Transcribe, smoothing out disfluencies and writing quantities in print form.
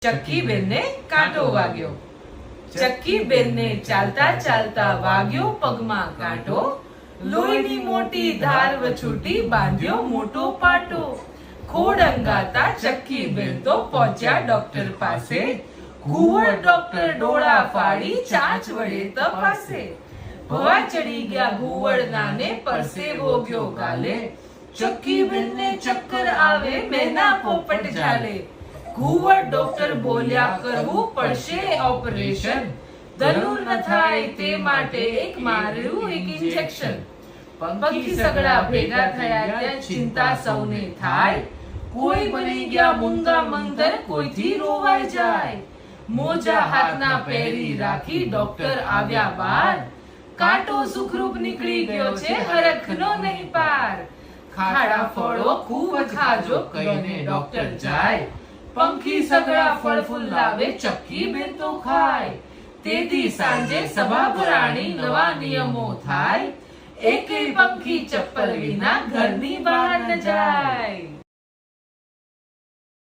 ચક્કીબેનને કાંટો વાગ્યો. ચક્કીબેનને ચાલતા ચાલતા વાગ્યો પગમાં કાંટો. લોહીની મોટી ધાર વછૂટી બાંધ્યો મોટો પાટો. ખોડંગાતા ચક્કીબેન તો પહોંચ્યા ડોક્ટર પાસે. ઘુવડ ડોક્ટર ડોળા ફાડી ચાંચ વડે તપાસે. ભવા ચડી ગયા ઘુવડનાને પરસેવો ગયો ગાલે. ચક્કીબેનને ચક્કર આવે મેના પોપટ ચાલે. ઘુવડ ડોક્ટર બોલ્યા કરવું પડશે ઓપરેશન. ધનુર ન થાય તે માટે એક માર્યું એક ઇન્જેક્શન. પંખી સગડા ભેગા થયા ત્યાં ચિંતા સૌને થાય. કોઈ બની ગયા મૂંગા મંદર કોઈથી રોવાઈ જાય. મોજા હાથના પહેરી રાખી ડોક્ટર આવ્યા બહાર. કાંટો સુખરૂપ નીકળી ગયો છે હરખનો નહીં પાર. ખાડા ફળો ખૂબ ખાજો કહીને ડોક્ટર જાય. પંખી સગડા ફળ ફૂલ લાવે ચક્કીબેન તો ખાય. તેથી સાંજે સભા ભરાણી નવા નિયમો થાય. એકેય પંખી ચપ્પલ વિના ઘરની બહાર ન જાય.